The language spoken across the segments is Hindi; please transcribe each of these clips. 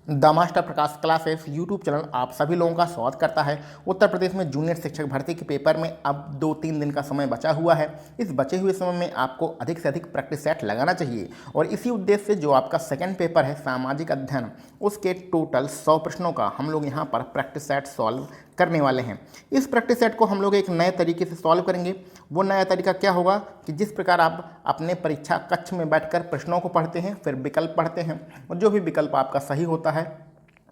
The master Prakash classes YouTube channel आप सभी लोगों का स्वागत करता है। उत्तर प्रदेश में जूनियर शिक्षक भर्ती के पेपर में अब 2-3 दिन का समय बचा हुआ है। इस बचे हुए समय में आपको अधिक से अधिक प्रैक्टिस सेट लगाना चाहिए और इसी उद्देश्य से जो आपका सेकंड पेपर है सामाजिक अध्ययन, उसके टोटल 100 प्रश्नों का हम लोग यहाँ पर प्रैक्टिस सेट सॉल्व करने वाले हैं। इस प्रैक्टिस सेट को हम लोग एक नए तरीके से सॉल्व करेंगे। वो नया तरीका क्या होगा कि जिस प्रकार आप अपने परीक्षा कक्ष में बैठकर प्रश्नों को पढ़ते हैं, फिर विकल्प पढ़ते हैं और जो भी विकल्प आपका सही होता है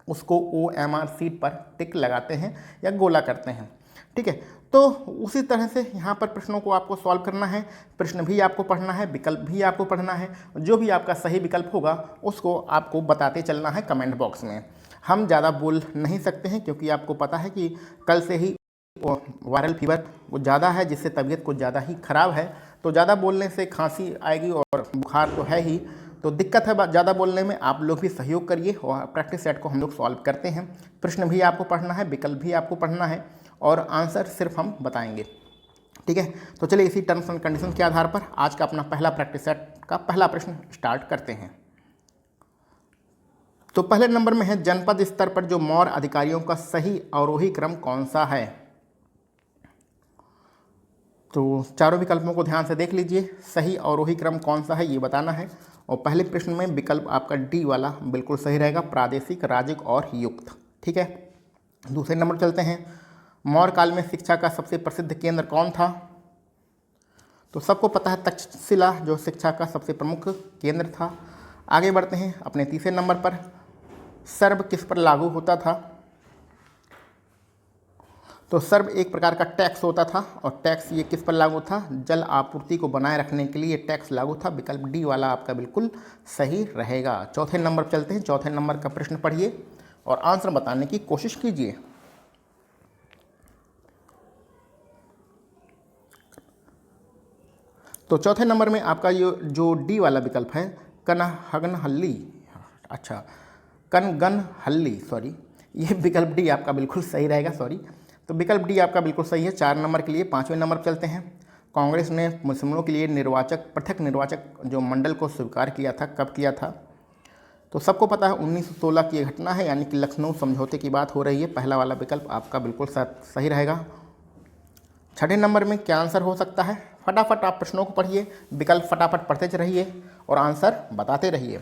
उसको OMR शीट पर टिक लगाते हैं या गोला करते हैं। ठीक है, तो उसी तरह से यहाँ पर प्रश्नों को आपको सॉल्व करना है। प्रश्न भी आपको पढ़ना है, विकल्प भी आपको पढ़ना है। जो भी आपका सही विकल्प होगा उसको आपको बताते चलना है कमेंट बॉक्स में। हम ज़्यादा बोल नहीं सकते हैं क्योंकि आपको पता है कि कल से ही वायरल फीवर वो ज़्यादा है, जिससे तबीयत कुछ ज़्यादा ही ख़राब है। तो ज़्यादा बोलने से खांसी आएगी और बुखार तो है ही, तो दिक्कत है ज़्यादा बोलने में। आप लोग भी सहयोग करिए और प्रैक्टिस सेट को हम लोग सॉल्व करते हैं। प्रश्न भी आपको पढ़ना है, विकल्प भी आपको पढ़ना है और आंसर सिर्फ हम बताएंगे। ठीक है, तो चलिए इसी टर्म्स एंड कंडीशन के आधार पर आज का अपना पहला प्रैक्टिस सेट का पहला प्रश्न स्टार्ट करते हैं। तो पहले नंबर में है, जनपद स्तर पर जो मौर्य अधिकारियों का सही अवरोही क्रम कौन सा है। तो चारों विकल्पों को ध्यान से देख लीजिए, सही अवरोही क्रम कौन सा है ये बताना है। और पहले प्रश्न में विकल्प आपका डी वाला बिल्कुल सही रहेगा, प्रादेशिक, राज्यिक और युक्त। ठीक है, दूसरे नंबर चलते हैं, मौर्य काल में शिक्षा का सबसे प्रसिद्ध केंद्र कौन था। तो सबको पता है तक्षशिला जो शिक्षा का सबसे प्रमुख केंद्र था। आगे बढ़ते हैं अपने तीसरे नंबर पर, सर्व किस पर लागू होता था। तो सर्व एक प्रकार का टैक्स होता था और टैक्स ये किस पर लागू था, जल आपूर्ति को बनाए रखने के लिए टैक्स लागू था। विकल्प डी वाला आपका बिल्कुल सही रहेगा। चौथे नंबर पर चलते हैं, चौथे नंबर का प्रश्न पढ़िए और आंसर बताने की कोशिश कीजिए। तो चौथे नंबर में आपका ये जो डी वाला विकल्प है, कनगनहल्ली, अच्छा कनगनहल्ली, सॉरी, ये विकल्प डी आपका बिल्कुल सही रहेगा, सॉरी। तो विकल्प डी आपका बिल्कुल सही है 4 नंबर के लिए। 5वें नंबर पर चलते हैं, कांग्रेस ने मुस्लिमों के लिए पृथक निर्वाचक जो मंडल को स्वीकार किया था, कब किया था। तो सबको पता है 1916 की घटना है, यानी कि लखनऊ समझौते की बात हो रही है। पहला वाला विकल्प आपका बिल्कुल सही रहेगा। 6ठे नंबर में क्या आंसर हो सकता है, फटाफट आप प्रश्नों को पढ़िए, विकल्प फटाफट पढ़ते रहिए और आंसर बताते रहिए।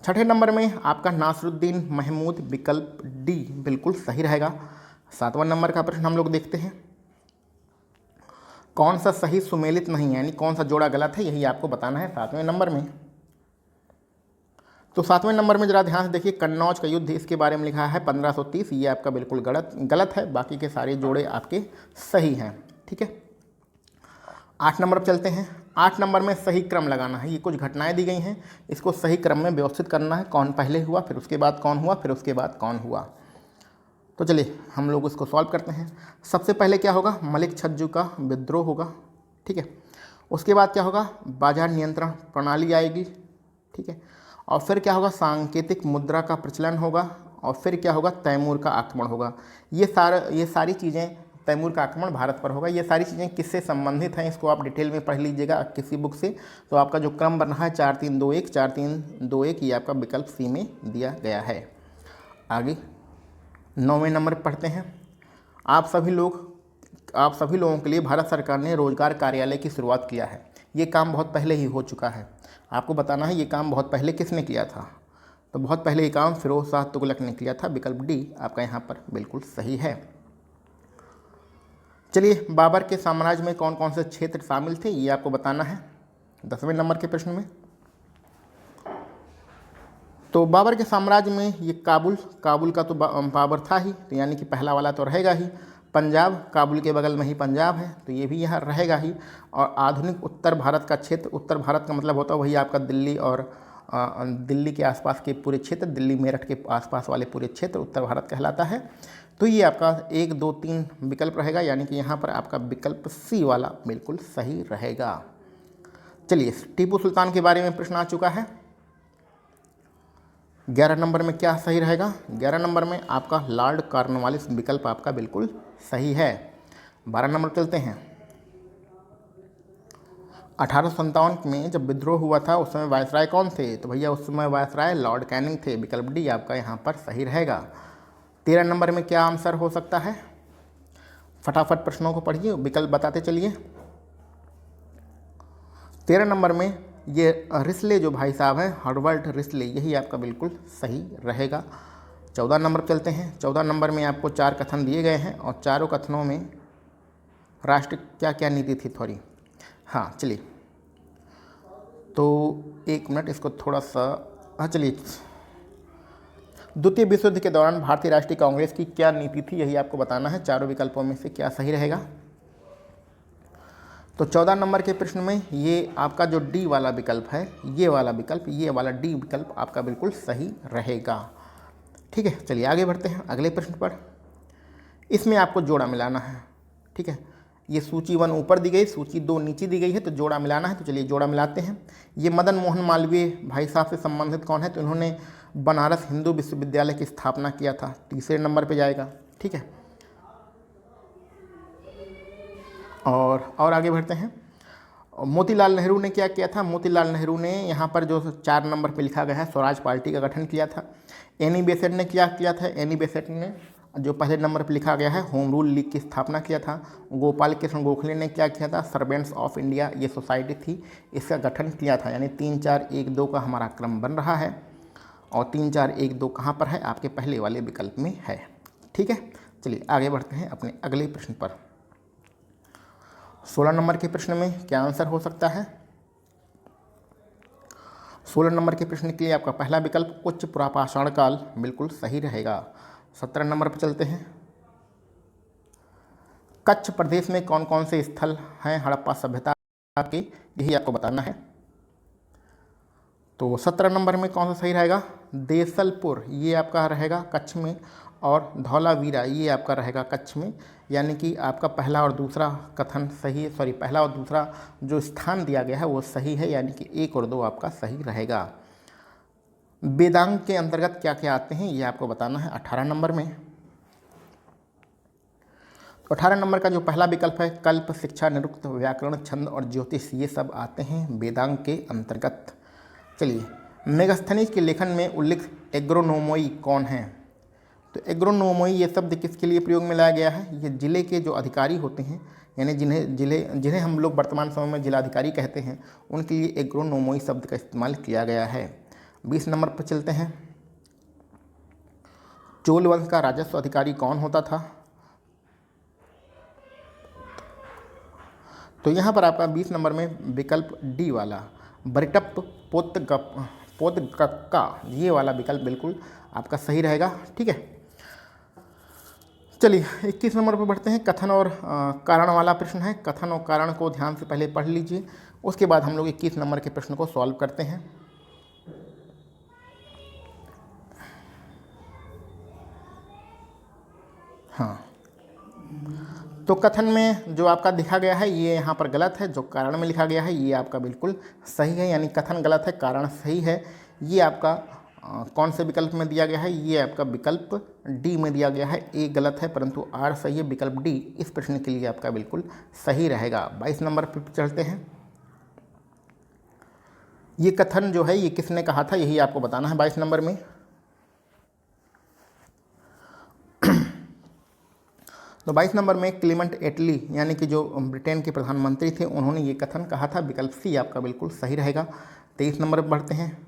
6ठे नंबर में आपका नासिरुद्दीन महमूद, विकल्प डी बिल्कुल सही रहेगा। 7वां नंबर का प्रश्न हम लोग देखते हैं, कौन सा सही सुमेलित नहीं है, यानी कौन सा जोड़ा गलत है, यही आपको बताना है 7वें नंबर में। तो 7वें नंबर में जरा ध्यान से देखिए, कन्नौज का युद्ध, इसके बारे में लिखा है 1530, ये आपका बिल्कुल गलत है। बाकी के सारे जोड़े आपके सही हैं। ठीक है, 8 नंबर पर चलते हैं। 8 नंबर में सही क्रम लगाना है। ये कुछ घटनाएं दी गई हैं, इसको सही क्रम में व्यवस्थित करना है। कौन पहले हुआ, फिर उसके बाद कौन हुआ, फिर उसके बाद कौन हुआ। तो चलिए हम लोग इसको सॉल्व करते हैं। सबसे पहले क्या होगा, मलिक छज्जू का विद्रोह होगा। ठीक है, उसके बाद क्या होगा, बाजार नियंत्रण प्रणाली आएगी। ठीक है, और फिर क्या होगा, सांकेतिक मुद्रा का प्रचलन होगा। और फिर क्या होगा, तैमूर का आक्रमण होगा। ये सारी चीज़ें, तैमूर का आक्रमण भारत पर होगा। ये सारी चीज़ें किससे संबंधित हैं, इसको आप डिटेल में पढ़ लीजिएगा किसी बुक से। तो आपका जो क्रम बना है 4-3-2-1, 4-3-2-1, ये आपका विकल्प सी में दिया गया है। आगे 9वें नंबर पर पढ़ते हैं, आप सभी लोगों के लिए भारत सरकार ने रोजगार कार्यालय की शुरुआत किया है। ये काम बहुत पहले ही हो चुका है। आपको बताना है ये काम बहुत पहले किसने किया था। तो बहुत पहले ये काम फिरोज शाह तुगलक ने किया था। विकल्प डी आपका यहाँ पर बिल्कुल सही है। चलिए, बाबर के साम्राज्य में कौन कौन से क्षेत्र शामिल थे, ये आपको बताना है 10वें नंबर के प्रश्न में। तो बाबर के साम्राज्य में ये काबुल का तो बाबर था ही, तो यानी कि पहला वाला तो रहेगा ही। पंजाब, काबुल के बगल में ही पंजाब है, तो ये भी यहाँ रहेगा ही। और आधुनिक उत्तर भारत का क्षेत्र, उत्तर भारत का मतलब होता है वही आपका दिल्ली और दिल्ली के आसपास के पूरे क्षेत्र, दिल्ली मेरठ के आसपास वाले पूरे क्षेत्र उत्तर भारत कहलाता है। तो ये आपका 1, 2, 3 विकल्प रहेगा, यानी कि यहाँ पर आपका विकल्प सी वाला बिल्कुल सही रहेगा। चलिए, टीपू सुल्तान के बारे में प्रश्न आ चुका है। 11 नंबर में क्या सही रहेगा, 11 नंबर में आपका लॉर्ड कॉर्नवालिस विकल्प आपका बिल्कुल सही है। 12 नंबर चलते हैं, 1857 में जब विद्रोह हुआ था उस समय वायसराय कौन थे? तो भैया उस समय वायसराय लॉर्ड कैनिंग थे। विकल्प डी आपका यहाँ पर सही रहेगा। 13 नंबर में क्या आंसर हो सकता है? फटाफट प्रश्नों को पढ़िए, विकल्प बताते चलिए। 13 नंबर में ये रिस्ले जो भाई साहब हैं, हर्बर्ट रिस्ले, यही आपका बिल्कुल सही रहेगा। 14 नंबर चलते हैं। 14 नंबर में आपको 4 कथन दिए गए हैं और चारों कथनों में राष्ट्र क्या क्या नीति थी थोड़ी। हाँ चलिए, तो 1 मिनट इसको थोड़ा सा, हाँ चलिए। द्वितीय विश्व युद्ध के दौरान भारतीय राष्ट्रीय कांग्रेस की क्या नीति थी, यही आपको बताना है। चारों विकल्पों में से क्या सही रहेगा। तो 14 नंबर के प्रश्न में ये आपका जो डी वाला विकल्प है, ये वाला डी विकल्प आपका बिल्कुल सही रहेगा। ठीक है, चलिए आगे बढ़ते हैं अगले प्रश्न पर। इसमें आपको जोड़ा मिलाना है। ठीक है, ये सूची 1 ऊपर दी गई, सूची 2 नीचे दी गई है, तो जोड़ा मिलाना है। तो चलिए जोड़ा मिलाते हैं। ये मदन मोहन मालवीय भाई साहब से संबंधित कौन है? तो इन्होंने बनारस हिंदू विश्वविद्यालय की स्थापना किया था। तीसरे नंबर पे जाएगा। ठीक है, और आगे बढ़ते हैं। मोतीलाल नेहरू ने क्या किया था? मोतीलाल नेहरू ने यहाँ पर जो 4 नंबर पे लिखा गया है, स्वराज पार्टी का गठन किया था। एनी बेसेंट ने क्या किया था? एनी बेसेंट ने जो पहले नंबर पर लिखा गया है, होम रूल लीग की स्थापना किया था। गोपाल कृष्ण गोखले ने क्या किया था? सर्वेंट्स ऑफ इंडिया ये सोसाइटी थी, इसका गठन किया था। यानी 3 4 1 2 का हमारा क्रम बन रहा है और 3 4 1 2 कहाँ पर है? आपके पहले वाले विकल्प में है। ठीक है, चलिए आगे बढ़ते हैं अपने अगले प्रश्न पर। 16 नंबर के प्रश्न में क्या आंसर हो सकता है? 16 नंबर के प्रश्न के लिए आपका पहला विकल्प उच्च पुरापाषाण काल बिल्कुल सही रहेगा। 17 नंबर पर चलते हैं। कच्छ प्रदेश में कौन कौन से स्थल हैं हड़प्पा सभ्यता के, यही आपको बताना है। तो 17 नंबर में कौन सा सही रहेगा? देसलपुर ये आपका रहेगा कच्छ में, और धौलावीरा ये आपका रहेगा कच्छ में। यानी कि आपका पहला और दूसरा कथन सही है, सॉरी पहला और दूसरा जो स्थान दिया गया है वो सही है, यानी कि 1 और 2 आपका सही रहेगा। वेदांग के अंतर्गत क्या क्या आते हैं ये आपको बताना है 18 नंबर में। तो 18 नंबर का जो पहला विकल्प है, कल्प, शिक्षा, निरुक्त, व्याकरण, छंद और ज्योतिष, ये सब आते हैं वेदांग के अंतर्गत। चलिए, मेगास्थनीज के लेखन में उल्लिखित एग्रोनोमोई कौन है? तो एग्रोनोमोई ये शब्द किसके लिए प्रयोग में लाया गया है? ये जिले के जो अधिकारी होते हैं, यानी जिन्हें हम लोग वर्तमान समय में जिलाधिकारी कहते हैं, उनके लिए एग्रोनोमोई शब्द का इस्तेमाल किया गया है। 20 नंबर पर चलते हैं। चोल वंश का राजस्व अधिकारी कौन होता था? तो यहाँ पर आपका 20 नंबर में विकल्प डी वाला बरिटप्प पोतगक्का ये वाला विकल्प बिल्कुल आपका सही रहेगा। ठीक है, चलिए 21 नंबर पर बढ़ते हैं। कथन और कारण वाला प्रश्न है। कथन और कारण को ध्यान से पहले पढ़ लीजिए, उसके बाद हम लोग 21 नंबर के प्रश्न को सॉल्व करते हैं। हाँ, तो कथन में जो आपका लिखा गया है ये यहाँ पर गलत है, जो कारण में लिखा गया है ये आपका बिल्कुल सही है। यानी कथन गलत है, कारण सही है। ये आपका कौन से विकल्प में दिया गया है? ये आपका विकल्प डी में दिया गया है। ए गलत है परंतु आर सही है। विकल्प डी इस प्रश्न के लिए आपका बिल्कुल सही रहेगा। 22 नंबर पर चढ़ते हैं। ये कथन जो है ये किसने कहा था, यही आपको बताना है 22 नंबर में। तो 22 नंबर में क्लीमेंट एटली यानी कि जो ब्रिटेन के प्रधानमंत्री थे, उन्होंने ये कथन कहा था। विकल्प सी आपका बिल्कुल सही रहेगा। 23 नंबर पर बढ़ते हैं।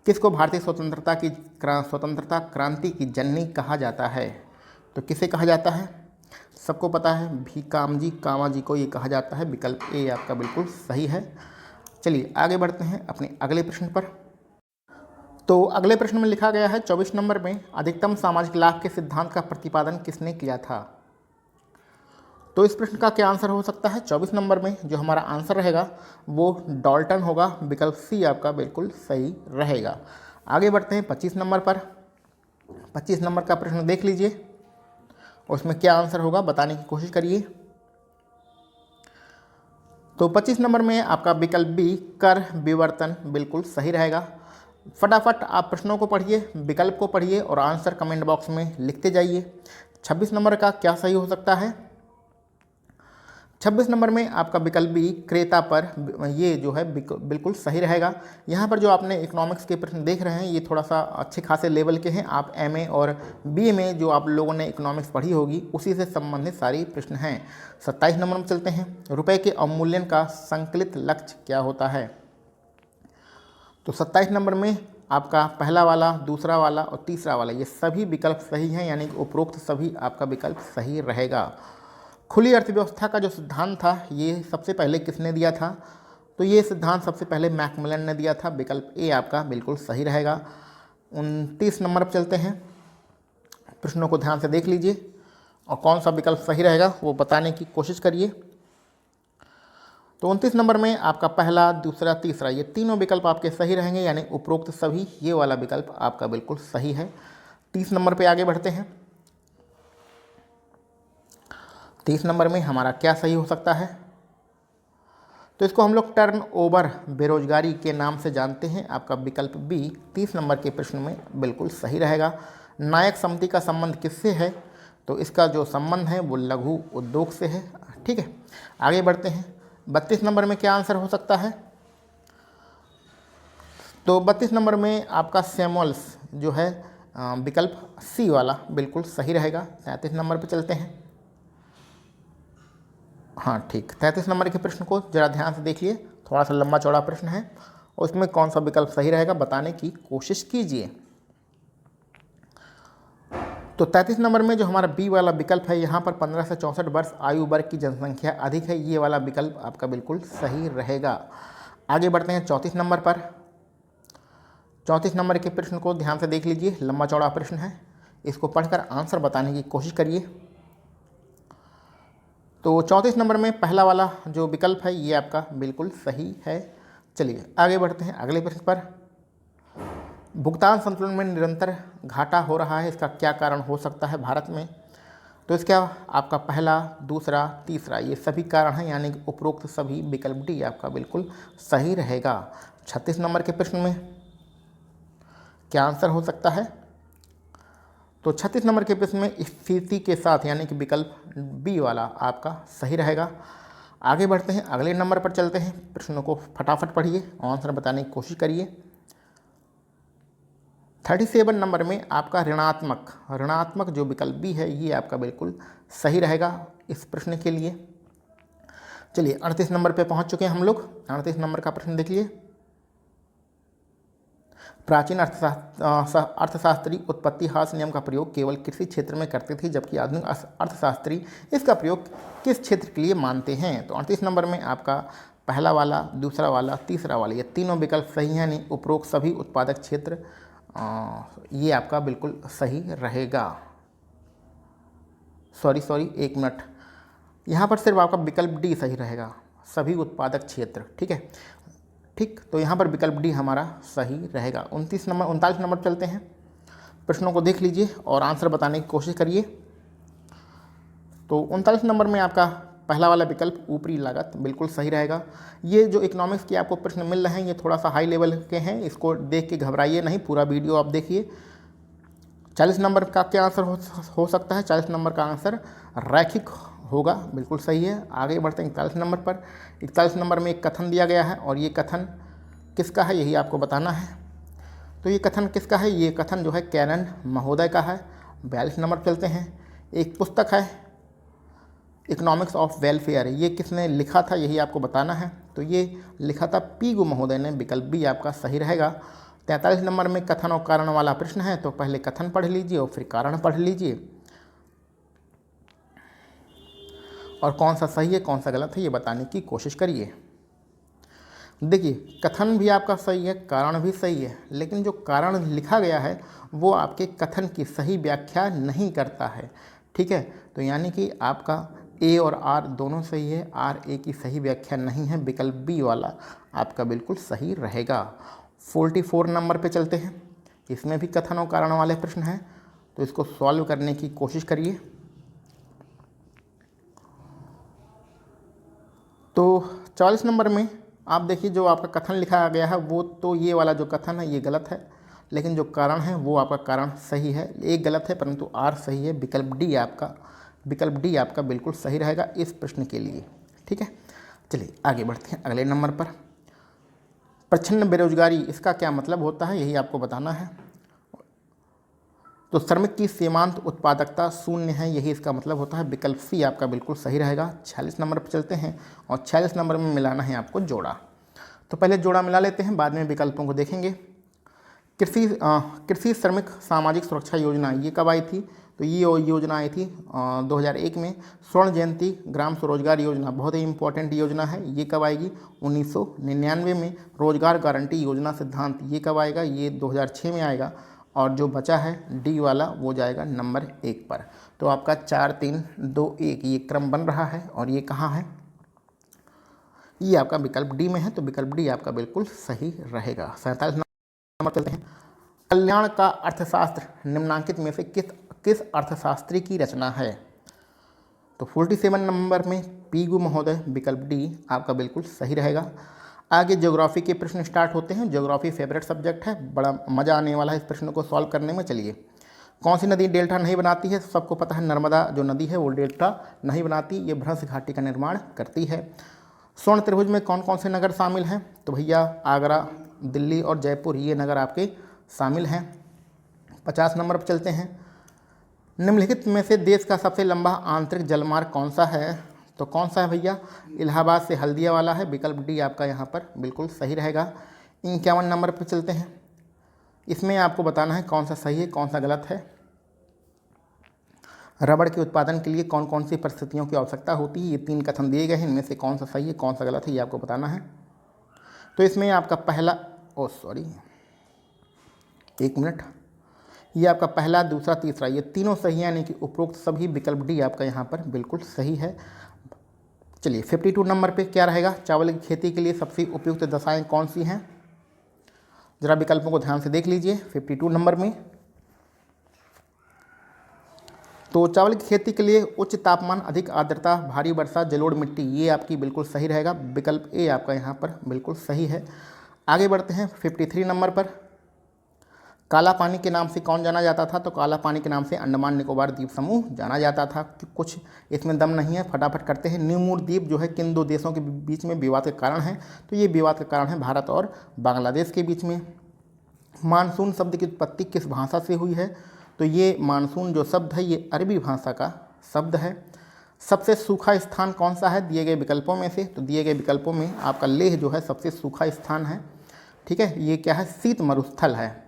किसको भारतीय स्वतंत्रता क्रांति की जननी कहा जाता है? तो किसे कहा जाता है? सबको पता है, भीकामजी कामाजी को ये कहा जाता है। विकल्प ए आपका बिल्कुल सही है। चलिए आगे बढ़ते हैं अपने अगले प्रश्न पर। तो अगले प्रश्न में लिखा गया है 24 नंबर में, अधिकतम सामाजिक लाभ के सिद्धांत का प्रतिपादन किसने किया था? तो इस प्रश्न का क्या आंसर हो सकता है? 24 नंबर में जो हमारा आंसर रहेगा वो डाल्टन होगा। विकल्प सी आपका बिल्कुल सही रहेगा। आगे बढ़ते हैं 25 नंबर पर। 25 नंबर का प्रश्न देख लीजिए, उसमें क्या आंसर होगा बताने की कोशिश करिए। तो 25 नंबर में आपका विकल्प बी कर विवर्तन बिल्कुल सही रहेगा। फटाफट आप प्रश्नों को पढ़िए, विकल्प को पढ़िए और आंसर कमेंट बॉक्स में लिखते जाइए। 26 नंबर का क्या सही हो सकता है? 26 नंबर में आपका विकल्प बी क्रेता पर, ये जो है बिल्कुल सही रहेगा। यहाँ पर जो आपने इकोनॉमिक्स के प्रश्न देख रहे हैं ये थोड़ा सा अच्छे खासे लेवल के हैं। आप एमए और बीए में जो आप लोगों ने इकोनॉमिक्स पढ़ी होगी उसी से संबंधित सारी प्रश्न हैं। 27 नंबर में चलते हैं, रुपये के अवमूल्यन का संकलित लक्ष्य क्या होता है। तो 27 नंबर में आपका पहला वाला, दूसरा वाला और तीसरा वाला ये सभी विकल्प सही हैं, यानी कि उपरोक्त सभी आपका विकल्प सही रहेगा। खुली अर्थव्यवस्था का जो सिद्धांत था ये सबसे पहले किसने दिया था, तो ये सिद्धांत सबसे पहले मैकमिलन ने दिया था। विकल्प ए आपका बिल्कुल सही रहेगा। 29 नंबर पर चलते हैं, प्रश्नों को ध्यान से देख लीजिए और कौन सा विकल्प सही रहेगा वो बताने की कोशिश करिए। तो 29 नंबर में आपका पहला, दूसरा, तीसरा ये तीनों विकल्प आपके सही रहेंगे, यानी उपरोक्त सभी ये वाला विकल्प आपका बिल्कुल सही है। 30 नंबर पे आगे बढ़ते हैं। 30 नंबर में हमारा क्या सही हो सकता है, तो इसको हम लोग टर्न ओवर बेरोजगारी के नाम से जानते हैं। आपका विकल्प बी 30 नंबर के प्रश्न में बिल्कुल सही रहेगा। नायक समिति का संबंध किससे है, तो इसका जो संबंध है वो लघु उद्योग से है। ठीक है, आगे बढ़ते हैं। 32 नंबर में क्या आंसर हो सकता है, तो 32 नंबर में आपका सैमुअल्स जो है विकल्प सी वाला बिल्कुल सही रहेगा। 33 नंबर पर चलते हैं। हाँ ठीक, 33 नंबर के प्रश्न को जरा ध्यान से देखिए, थोड़ा सा लंबा चौड़ा प्रश्न है और उसमें कौन सा विकल्प सही रहेगा बताने की कोशिश कीजिए। तो 33 नंबर में जो हमारा बी वाला विकल्प है, यहाँ पर 15 से 64 वर्ष आयु वर्ग की जनसंख्या अधिक है, ये वाला विकल्प आपका बिल्कुल सही रहेगा। आगे बढ़ते हैं 34 नंबर पर। 34 नंबर के प्रश्न को ध्यान से देख लीजिए, लंबा चौड़ा प्रश्न है, इसको पढ़कर आंसर बताने की कोशिश करिए। तो 34 नंबर में पहला वाला जो विकल्प है ये आपका बिल्कुल सही है। चलिए आगे बढ़ते हैं अगले प्रश्न पर। भुगतान संतुलन में निरंतर घाटा हो रहा है, इसका क्या कारण हो सकता है भारत में, तो इसका आपका पहला, दूसरा, तीसरा ये सभी कारण हैं, यानी कि उपरोक्त सभी विकल्प डी आपका बिल्कुल सही रहेगा। 36 नंबर के प्रश्न में क्या आंसर हो सकता है, तो 36 नंबर के प्रश्न में स्थिति के साथ, यानी कि विकल्प बी वाला आपका सही रहेगा। आगे बढ़ते हैं अगले नंबर पर चलते हैं, प्रश्नों को फटाफट पढ़िए, आंसर बताने की कोशिश करिए। 37 नंबर में आपका ऋणात्मक जो विकल्प बी है ये आपका बिल्कुल सही रहेगा इस प्रश्न के लिए। चलिए 38 नंबर पे पहुंच चुके हैं हम लोग। 38 नंबर का प्रश्न देखिए, प्राचीन अर्थशास्त्री उत्पत्ति हास्य नियम का प्रयोग केवल कृषि क्षेत्र में करते थे, जबकि आधुनिक अर्थशास्त्री इसका प्रयोग किस क्षेत्र के लिए मानते हैं। तो 38 नंबर में आपका पहला वाला, दूसरा वाला, तीसरा वाला ये तीनों विकल्प सही हैं, नहीं उपरोक्त सभी उत्पादक क्षेत्र ये आपका बिल्कुल सही रहेगा। सॉरी एक मिनट, यहाँ पर सिर्फ आपका विकल्प डी सही रहेगा, सभी उत्पादक क्षेत्र। ठीक है, ठीक, तो यहाँ पर विकल्प डी हमारा सही रहेगा। 39 नंबर चलते हैं, प्रश्नों को देख लीजिए और आंसर बताने की कोशिश करिए। तो 39 नंबर में आपका पहला वाला विकल्प ऊपरी लागत बिल्कुल सही रहेगा। ये जो इकोनॉमिक्स के आपको प्रश्न मिल रहे हैं ये थोड़ा सा हाई लेवल के हैं, इसको देख के घबराइए नहीं, पूरा वीडियो आप देखिए। 40 नंबर का क्या आंसर हो सकता है, 40 नंबर का आंसर रैखिक होगा, बिल्कुल सही है। आगे बढ़ते हैं 41 नंबर पर। 41 नंबर में एक कथन दिया गया है और ये कथन किसका है यही आपको बताना है। तो ये कथन किसका है, ये कथन जो है कैनन महोदय का है। 42 नंबर चलते हैं, एक पुस्तक है इकोनॉमिक्स ऑफ वेलफेयर, ये किसने लिखा था यही आपको बताना है। तो ये लिखा था पीगू महोदय ने, विकल्प बी आपका सही रहेगा। 43 नंबर में कथन और कारण वाला प्रश्न है, तो पहले कथन पढ़ लीजिए और फिर कारण पढ़ लीजिए और कौन सा सही है कौन सा गलत है ये बताने की कोशिश करिए। देखिए कथन भी आपका सही है, कारण भी सही है, लेकिन जो कारण लिखा गया है वो आपके कथन की सही व्याख्या नहीं करता है। ठीक है, तो यानी कि आपका ए और आर दोनों सही है, आर ए की सही व्याख्या नहीं है, विकल्प बी वाला आपका बिल्कुल सही रहेगा। 44 नंबर पे चलते हैं, इसमें भी कथन और कारण वाले प्रश्न हैं, तो इसको सॉल्व करने की कोशिश करिए। तो 44 नंबर में आप देखिए जो आपका कथन लिखा गया है वो तो ये वाला जो कथन है ये गलत है, लेकिन जो कारण है वो आपका कारण सही है, एक गलत है परंतु आर सही है। विकल्प डी आपका बिल्कुल सही रहेगा इस प्रश्न के लिए। ठीक है, चलिए आगे बढ़ते हैं अगले नंबर पर। प्रच्छन्न बेरोजगारी, इसका क्या मतलब होता है यही आपको बताना है। तो श्रमिक की सीमांत उत्पादकता शून्य है, यही इसका मतलब होता है। विकल्प सी आपका बिल्कुल सही रहेगा। 46 नंबर पर चलते हैं और 46 नंबर में मिलाना है आपको जोड़ा। तो पहले जोड़ा मिला लेते हैं, बाद में विकल्पों को देखेंगे। कृषि श्रमिक सामाजिक सुरक्षा योजना ये कब आई थी? तो ये योजना आई थी 2001 में। स्वर्ण जयंती ग्राम स्वरोजगार योजना बहुत ही इंपॉर्टेंट योजना है, ये कब आएगी? 1999 में। रोजगार गारंटी योजना सिद्धांत ये कब आएगा? ये 2006 में आएगा। और जो बचा है डी वाला वो जाएगा नंबर 1 पर। तो आपका 4 3 2 1 ये क्रम बन रहा है। और ये कहाँ है? ये आपका विकल्प डी में है, तो विकल्प डी आपका बिल्कुल सही रहेगा। 47 नंबर चलते हैं। कल्याण का अर्थशास्त्र निम्नांकित में से किस अर्थशास्त्री की रचना है? तो 47 नंबर में पीगू महोदय, विकल्प डी आपका बिल्कुल सही रहेगा। आगे ज्योग्राफी के प्रश्न स्टार्ट होते हैं। ज्योग्राफी फेवरेट सब्जेक्ट है, बड़ा मज़ा आने वाला है इस प्रश्न को सॉल्व करने में। चलिए, कौन सी नदी डेल्टा नहीं बनाती है? सबको पता है नर्मदा जो नदी है वो डेल्टा नहीं बनाती, ये भ्रंश घाटी का निर्माण करती है। स्वर्ण त्रिभुज में कौन कौन से नगर शामिल हैं? तो भैया आगरा, दिल्ली और जयपुर ये नगर आपके शामिल हैं। 50 नंबर पर चलते हैं। निम्नलिखित में से देश का सबसे लंबा आंतरिक जलमार्ग कौन सा है? तो कौन सा है भैया? इलाहाबाद से हल्दिया वाला है, विकल्प डी आपका यहाँ पर बिल्कुल सही रहेगा। 51 नंबर पर चलते हैं। इसमें आपको बताना है कौन सा सही है कौन सा गलत है। रबड़ के उत्पादन के लिए कौन कौन सी परिस्थितियों की आवश्यकता होती है? ये 3 कथन दिए गए हैं, इनमें से कौन सा सही है कौन सा गलत है ये आपको बताना है। तो इसमें आपका पहला, एक मिनट, ये आपका पहला, दूसरा, तीसरा ये तीनों सही है, यानी कि उपरोक्त सभी विकल्प डी आपका यहाँ पर बिल्कुल सही है। चलिए 52 नंबर पे क्या रहेगा? चावल की खेती के लिए सबसे उपयुक्त दशाएं कौन सी हैं? जरा विकल्पों को ध्यान से देख लीजिए। 52 नंबर में तो चावल की खेती के लिए उच्च तापमान, अधिक आर्द्रता, भारी वर्षा, जलोढ़ मिट्टी ये आपकी बिल्कुल सही रहेगा। विकल्प ए आपका यहाँ पर बिल्कुल सही है। आगे बढ़ते हैं 53 नंबर पर। काला पानी के नाम से कौन जाना जाता था? तो काला पानी के नाम से अंडमान निकोबार द्वीप समूह जाना जाता था। कुछ इसमें दम नहीं है, फटाफट करते हैं। न्यू द्वीप जो है किन 2 देशों के बीच में विवाद का कारण है? तो ये विवाद का कारण है भारत और बांग्लादेश के बीच में। मानसून शब्द की उत्पत्ति किस भाषा से हुई है? तो ये मानसून जो शब्द है ये अरबी भाषा का शब्द है। सबसे सूखा स्थान कौन सा है दिए गए विकल्पों में से? तो दिए गए विकल्पों में आपका लेह जो है सबसे सूखा स्थान है। ठीक है, ये क्या है? शीत मरुस्थल है।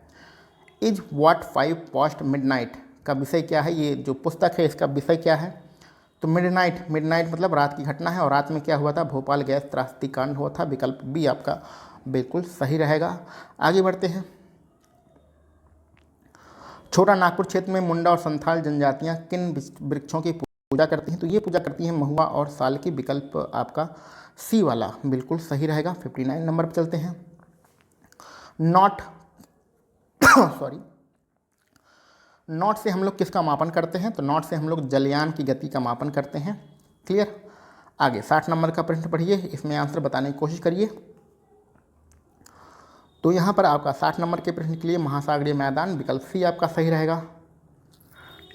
इज व्हाट 5 पास्ट मिडनाइट का विषय क्या है? ये जो पुस्तक है इसका विषय क्या है? तो मिडनाइट मतलब रात की घटना है। और रात में क्या हुआ था? भोपाल गैस त्रासदी कांड हुआ था। विकल्प बी आपका बिल्कुल सही रहेगा। आगे बढ़ते हैं। छोटा नागपुर क्षेत्र में मुंडा और संथाल जनजातियां किन वृक्षों की पूजा करती हैं? तो ये पूजा करती हैं महुआ और साल की। विकल्प आपका सी वाला बिल्कुल सही रहेगा। 59 नंबर पर चलते हैं। नॉट से हम लोग किसका मापन करते हैं? तो नॉट से हम लोग जलयान की गति का मापन करते हैं। क्लियर। आगे 60 नंबर का प्रश्न पढ़िए, इसमें आंसर बताने की कोशिश करिए। तो यहाँ पर आपका 60 नंबर के प्रश्न के लिए महासागरीय मैदान, विकल्प सी आपका सही रहेगा।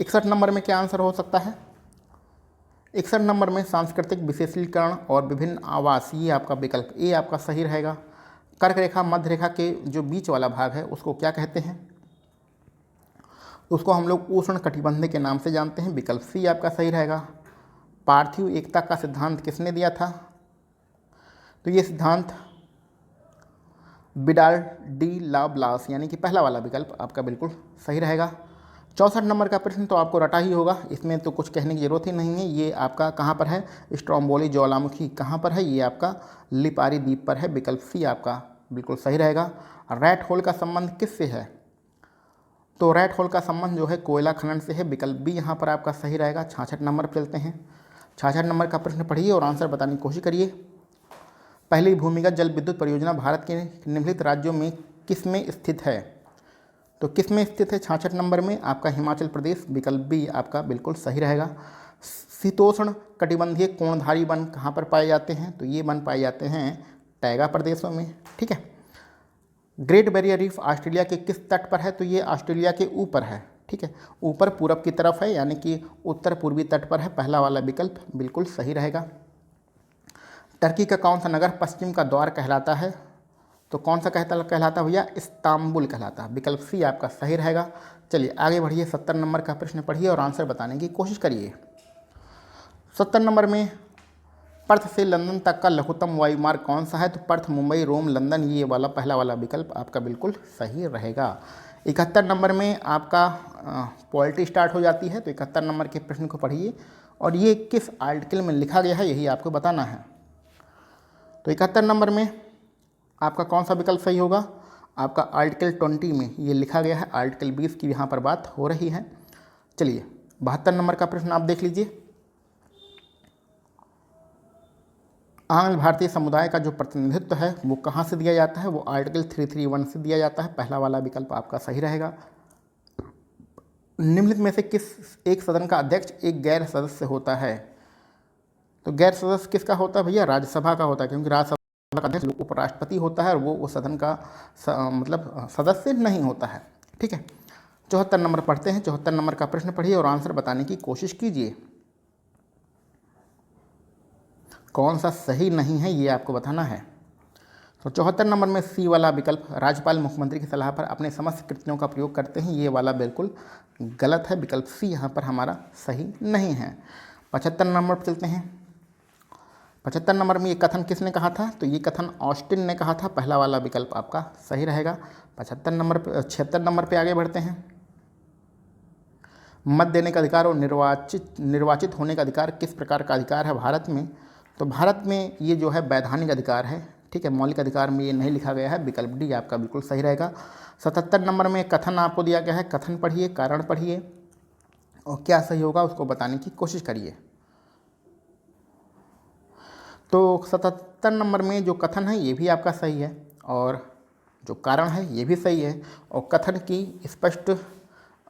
61 नंबर में क्या आंसर हो सकता है? 61 नंबर में सांस्कृतिक विशेषीकरण और विभिन्न आवास, ये आपका विकल्प ए आपका सही रहेगा। कर्क रेखा मध्य रेखा के जो बीच वाला भाग है उसको क्या कहते हैं? उसको हम लोग उष्ण कटिबंध के नाम से जानते हैं। विकल्प सी आपका सही रहेगा। पार्थिव एकता का सिद्धांत किसने दिया था? तो ये सिद्धांत विडाल डी ला ब्लास, यानी कि पहला वाला विकल्प आपका बिल्कुल सही रहेगा। 64 नंबर का प्रश्न तो आपको रटा ही होगा, इसमें तो कुछ कहने की जरूरत ही नहीं है। ये आपका कहाँ पर है? स्ट्रोम्बोली ज्वालामुखी कहाँ पर है? ये आपका लिपारी द्वीप पर है। विकल्प सी आपका बिल्कुल सही रहेगा। रैट होल का संबंध किससे है? तो रैट होल का संबंध जो है कोयला खनन से है। विकल्प बी यहाँ पर आपका सही रहेगा। 66 नंबर पर चलते हैं। 66 नंबर का प्रश्न पढ़िए और आंसर बताने की कोशिश करिए। पहली भूमिगत जल विद्युत परियोजना भारत के निम्नलिखित राज्यों में किस में स्थित है? तो किस में स्थित है? 66 नंबर में आपका हिमाचल प्रदेश। विकल्प बी आपका बिल्कुल सही रहेगा। शीतोष्ण कटिबंधीय कोणधारी वन कहाँ पर पाए जाते हैं? तो ये वन पाए जाते हैं टैगा प्रदेशों में। ठीक है। ग्रेट बैरियर रीफ ऑस्ट्रेलिया के किस तट पर है? तो ये ऑस्ट्रेलिया के ऊपर है। ठीक है, ऊपर पूरब की तरफ है, यानी कि उत्तर पूर्वी तट पर है। पहला वाला विकल्प बिल्कुल सही रहेगा। टर्की का कौन सा नगर पश्चिम का द्वार कहलाता है? तो कौन सा कहलाता भैया? इस्तांबुल कहलाता है। विकल्प सी आपका सही रहेगा। चलिए आगे बढ़िए, 70 नंबर का प्रश्न पढ़िए और आंसर बताने की कोशिश करिए। 70 नंबर में पर्थ से लंदन तक का लघुत्तम वायुमार्ग कौन सा है? तो पर्थ, मुंबई, रोम, लंदन, ये वाला पहला वाला विकल्प आपका बिल्कुल सही रहेगा। 71 नंबर में आपका पॉलिटी स्टार्ट हो जाती है, तो 71 नंबर के प्रश्न को पढ़िए और ये किस आर्टिकल में लिखा गया है यही आपको बताना है। तो 71 नंबर में आपका कौन सा विकल्प सही होगा? आपका आर्टिकल 20 में ये लिखा गया है, आर्टिकल 20 की यहाँ पर बात हो रही है। चलिए 72 नंबर का प्रश्न आप देख लीजिए। आंग्ल भारतीय समुदाय का जो प्रतिनिधित्व है वो कहाँ से दिया जाता है? वो आर्टिकल 331 से दिया जाता है। पहला वाला विकल्प आपका सही रहेगा। निम्नलिखित में से किस एक सदन का अध्यक्ष एक गैर सदस्य होता है? तो गैर सदस्य किसका होता है भैया? राज्यसभा का होता है, क्योंकि राज्यसभा का अध्यक्ष उपराष्ट्रपति होता है और वो उस सदन का मतलब सदस्य नहीं होता है। ठीक है, 74 नंबर पढ़ते हैं। 74 नंबर का प्रश्न पढ़िए और आंसर बताने की कोशिश कीजिए। कौन सा सही नहीं है ये आपको बताना है। तो 74 नंबर में सी वाला विकल्प, राज्यपाल मुख्यमंत्री की सलाह पर अपने समस्त कृतियों का प्रयोग करते हैं, ये वाला बिल्कुल गलत है। विकल्प सी यहाँ पर हमारा सही नहीं है। 75 नंबर पर चलते हैं। 75 नंबर में ये कथन किसने कहा था? तो ये कथन ऑस्टिन ने कहा था। पहला वाला विकल्प आपका सही रहेगा। 76 नंबर पर आगे बढ़ते हैं। मत देने का अधिकार और निर्वाचित होने का अधिकार किस प्रकार का अधिकार है भारत में? तो भारत में ये जो है वैधानिक अधिकार है। ठीक है, मौलिक अधिकार में ये नहीं लिखा गया है। विकल्प डी आपका बिल्कुल सही रहेगा। 77 नंबर में कथन आपको दिया गया है, कथन पढ़िए, कारण पढ़िए और क्या सही होगा उसको बताने की कोशिश करिए। तो 77 नंबर में जो कथन है ये भी आपका सही है और जो कारण है ये भी सही है। और कथन की स्पष्ट,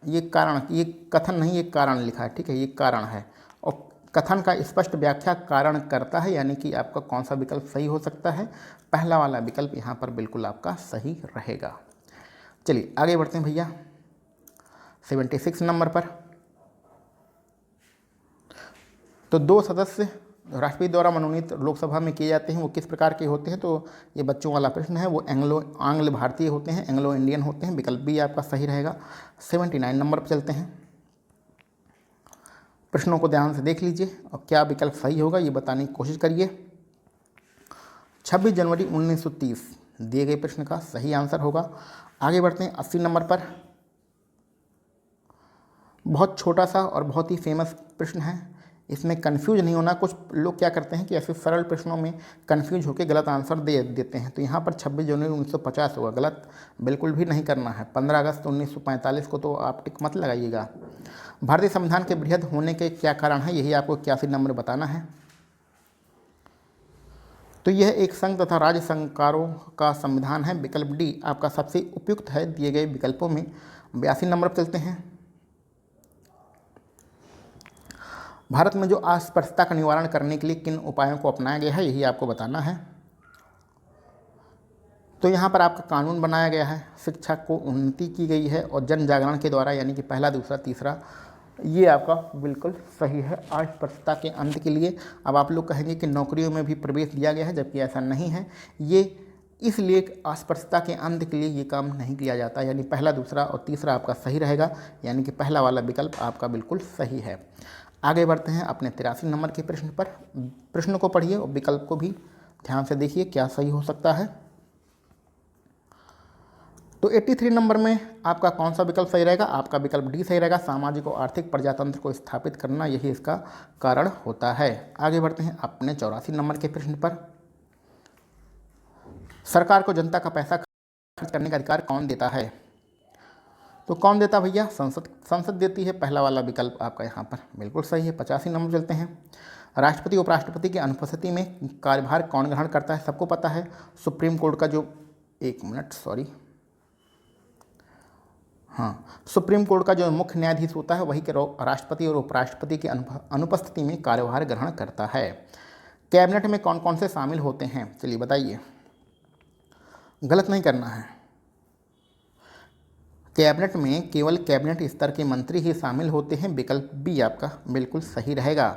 ये कारण, ये कथन नहीं, ये कारण लिखा है। ठीक है, ये कारण है और कथन का स्पष्ट व्याख्या कारण करता है, यानी कि आपका कौन सा विकल्प सही हो सकता है? पहला वाला विकल्प यहाँ पर बिल्कुल आपका सही रहेगा। चलिए आगे बढ़ते हैं भैया 76 नंबर पर। तो 2 सदस्य राष्ट्रपति द्वारा मनोनीत लोकसभा में किए जाते हैं, वो किस प्रकार के होते हैं? तो ये बच्चों वाला प्रश्न है। वो आंग्ल भारतीय होते हैं, एंग्लो इंडियन होते हैं। विकल्प भी आपका सही रहेगा। 79 नंबर पर चलते हैं। प्रश्नों को ध्यान से देख लीजिए और क्या विकल्प सही होगा ये बताने की कोशिश करिए। 26 जनवरी 1930 दिए गए प्रश्न का सही आंसर होगा। आगे बढ़ते हैं 80 नंबर पर। बहुत छोटा सा और बहुत ही फेमस प्रश्न है, इसमें कंफ्यूज नहीं होना। कुछ लोग क्या करते हैं कि ऐसे सरल प्रश्नों में कंफ्यूज होकर गलत आंसर दे देते हैं। तो यहाँ पर 26 जनवरी 1950 होगा, गलत बिल्कुल भी नहीं करना है। 15 अगस्त 1945 को तो आप टिक मत लगाइएगा। भारतीय संविधान के वृहद होने के क्या कारण है, यही आपको 81 नंबर बताना है। तो यह एक संघ तथा राज्य सरकारों का संविधान है। विकल्प डी आपका सबसे उपयुक्त है दिए गए विकल्पों में। 82 नंबर पर चलते हैं। भारत में जो अस्पृश्यता का निवारण करने के लिए किन उपायों को अपनाया गया है, यही आपको बताना है। तो यहाँ पर आपका कानून बनाया गया है, शिक्षा को उन्नति की गई है और जन जागरण के द्वारा, यानी कि पहला, दूसरा, तीसरा, ये आपका बिल्कुल सही है अस्पृश्यता के अंत के लिए। अब आप लोग कहेंगे कि नौकरियों में भी प्रवेश दिया गया है, जबकि ऐसा नहीं है। ये इसलिए अस्पृश्यता के अंत के लिए ये काम नहीं किया जाता, यानी पहला, दूसरा और तीसरा आपका सही रहेगा, यानी कि पहला वाला विकल्प आपका बिल्कुल सही है। आगे बढ़ते हैं अपने 83 नंबर के प्रश्न पर। प्रश्न को पढ़िए और विकल्प को भी ध्यान से देखिए क्या सही हो सकता है। तो 83 नंबर में आपका कौन सा विकल्प सही रहेगा? आपका विकल्प डी सही रहेगा। सामाजिक और आर्थिक प्रजातंत्र को स्थापित करना, यही इसका कारण होता है। आगे बढ़ते हैं अपने 84 नंबर के प्रश्न पर। सरकार को जनता का पैसा खर्च करने का अधिकार कौन देता है? तो कौन देता भैया? संसद देती है। पहला वाला विकल्प आपका यहाँ पर बिल्कुल सही है। 85 नंबर चलते हैं। राष्ट्रपति उपराष्ट्रपति की अनुपस्थिति में कार्यभार कौन ग्रहण करता है? सबको पता है, सुप्रीम कोर्ट का जो, एक मिनट सॉरी, हाँ, सुप्रीम कोर्ट का जो मुख्य न्यायाधीश होता है वही के राष्ट्रपति और उपराष्ट्रपति की अनुपस्थिति में कार्यभार ग्रहण करता है। कैबिनेट में कौन कौन से शामिल होते हैं? चलिए बताइए, गलत नहीं करना है। कैबिनेट में केवल कैबिनेट स्तर के मंत्री ही शामिल होते हैं। विकल्प बी आपका बिल्कुल सही रहेगा।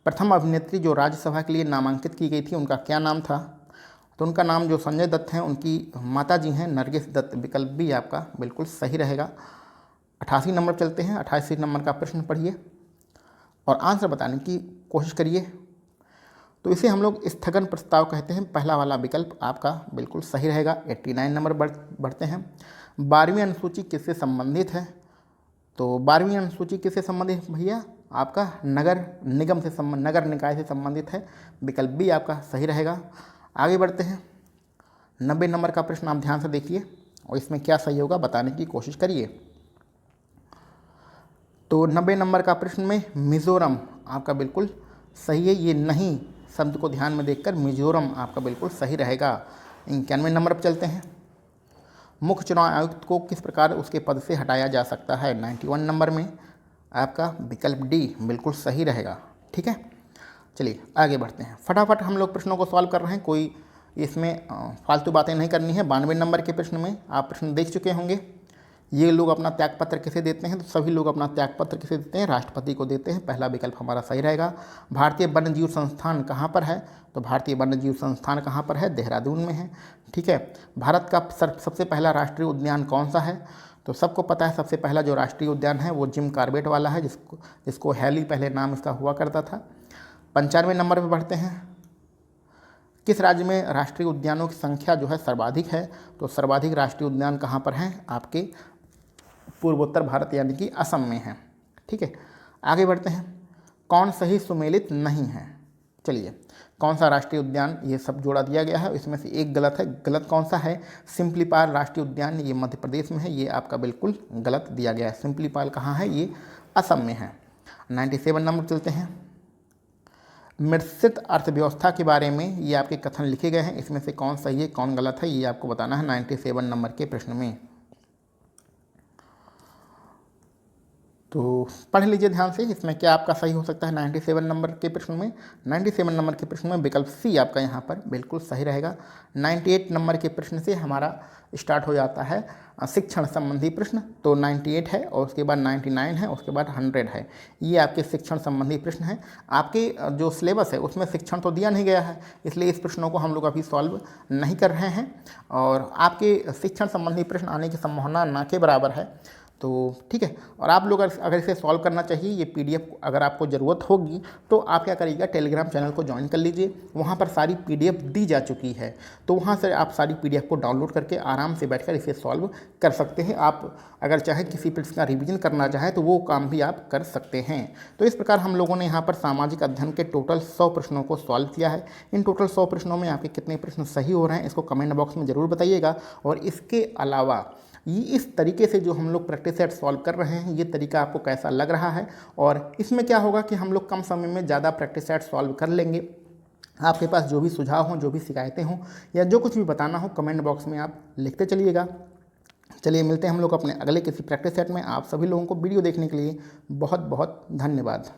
प्रथम अभिनेत्री जो राज्यसभा के लिए नामांकित की गई थी उनका क्या नाम था? तो उनका नाम जो संजय दत्त हैं उनकी माता जी हैं नरगिस दत्त। विकल्प बी आपका बिल्कुल सही रहेगा। 88 नंबर चलते हैं। 88 नंबर का प्रश्न पढ़िए और आंसर बताने की कोशिश करिए। तो इसे हम लोग स्थगन प्रस्ताव कहते हैं। पहला वाला विकल्प आपका बिल्कुल सही रहेगा। 89 नंबर बढ़ते हैं। 12वीं अनुसूची किससे संबंधित है? तो 12वीं अनुसूची किससे संबंधित है भैया? आपका नगर निगम से नगर निकाय से संबंधित है। विकल्प बी आपका सही रहेगा। आगे बढ़ते हैं। 90 नंबर का प्रश्न आप ध्यान से देखिए और इसमें क्या सही होगा बताने की कोशिश करिए। तो 90 नंबर का प्रश्न में मिजोरम आपका बिल्कुल सही है। ये नहीं शब्द को ध्यान में देखकर मिजोरम आपका बिल्कुल सही रहेगा। 91 नंबर पर चलते हैं। मुख्य चुनाव आयुक्त को किस प्रकार उसके पद से हटाया जा सकता है? 91 नंबर में आपका विकल्प डी बिल्कुल सही रहेगा। ठीक है, चलिए आगे बढ़ते हैं। फटाफट हम लोग प्रश्नों को सॉल्व कर रहे हैं, कोई इसमें फालतू बातें नहीं करनी है। 92 नंबर के प्रश्न में आप प्रश्न देख चुके होंगे। ये लोग अपना त्यागपत्र किसे देते हैं? तो सभी लोग अपना त्यागपत्र किसे देते हैं? राष्ट्रपति को देते हैं। पहला विकल्प हमारा सही रहेगा। भारतीय वन्यजीव संस्थान कहाँ पर है? तो भारतीय वन्यजीव संस्थान कहाँ पर है? देहरादून में है। ठीक है। भारत का सबसे पहला राष्ट्रीय उद्यान कौन सा है? तो सबको पता है सबसे पहला जो राष्ट्रीय उद्यान है वो जिम कॉर्बेट वाला है, जिसको हैली पहले नाम इसका हुआ करता था। 95 नंबर पर बढ़ते हैं। किस राज्य में राष्ट्रीय उद्यानों की संख्या जो है सर्वाधिक है? तो सर्वाधिक राष्ट्रीय उद्यान कहाँ पर हैं? आपके पूर्वोत्तर भारत यानी कि असम में है। ठीक है, आगे बढ़ते हैं। कौन सही सुमेलित नहीं है? चलिए, कौन सा राष्ट्रीय उद्यान, ये सब जोड़ा दिया गया है, इसमें से एक गलत है। गलत कौन सा है? सिम्पलीपाल राष्ट्रीय उद्यान, ये मध्य प्रदेश में है, ये आपका बिल्कुल गलत दिया गया है। सिम्पलीपाल कहाँ है? ये असम में है। 97 नंबर चलते हैं। मिश्रित अर्थव्यवस्था के बारे में ये आपके कथन लिखे गए हैं, इसमें से कौन सही है कौन गलत है ये आपको बताना है 97 नंबर के प्रश्न में। तो पढ़ लीजिए ध्यान से, इसमें क्या आपका सही हो सकता है 97 नंबर के प्रश्न में। 97 नंबर के प्रश्न में विकल्प सी आपका यहाँ पर बिल्कुल सही रहेगा। 98 नंबर के प्रश्न से हमारा स्टार्ट हो जाता है शिक्षण संबंधी प्रश्न। तो 98 है और उसके बाद 99 है, उसके बाद 100 है। ये आपके शिक्षण संबंधी प्रश्न हैं। आपके जो सिलेबस है उसमें शिक्षण तो दिया नहीं गया है, इसलिए इस प्रश्नों को हम लोग अभी सॉल्व नहीं कर रहे हैं और आपके शिक्षण संबंधी प्रश्न आने की संभावना ना के बराबर है। तो ठीक है, और आप लोग अगर इसे सॉल्व करना चाहिए, ये पीडीएफ अगर आपको ज़रूरत होगी तो आप क्या करिएगा, टेलीग्राम चैनल को ज्वाइन कर लीजिए। वहाँ पर सारी पीडीएफ दी जा चुकी है, तो वहाँ से आप सारी पीडीएफ को डाउनलोड करके आराम से बैठकर इसे सॉल्व कर सकते हैं। आप अगर चाहे किसी प्रश्न का रिवीजन करना चाहें तो वो काम भी आप कर सकते हैं। तो इस प्रकार हम लोगों ने यहाँ पर सामाजिक अध्ययन के टोटल 100 प्रश्नों को सॉल्व किया है। इन टोटल 100 प्रश्नों में आपके कितने प्रश्न सही हो रहे हैं इसको कमेंट बॉक्स में ज़रूर बताइएगा। और इसके अलावा ये इस तरीके से जो हम लोग प्रैक्टिस सेट सॉल्व कर रहे हैं, ये तरीका आपको कैसा लग रहा है? और इसमें क्या होगा कि हम लोग कम समय में ज़्यादा प्रैक्टिस सेट सॉल्व कर लेंगे। आपके पास जो भी सुझाव हों, जो भी शिकायतें हों या जो कुछ भी बताना हो, कमेंट बॉक्स में आप लिखते चलिएगा। चलिए मिलते हैं हम लोग अपने अगले किसी प्रैक्टिस सेट में। आप सभी लोगों को वीडियो देखने के लिए बहुत बहुत धन्यवाद।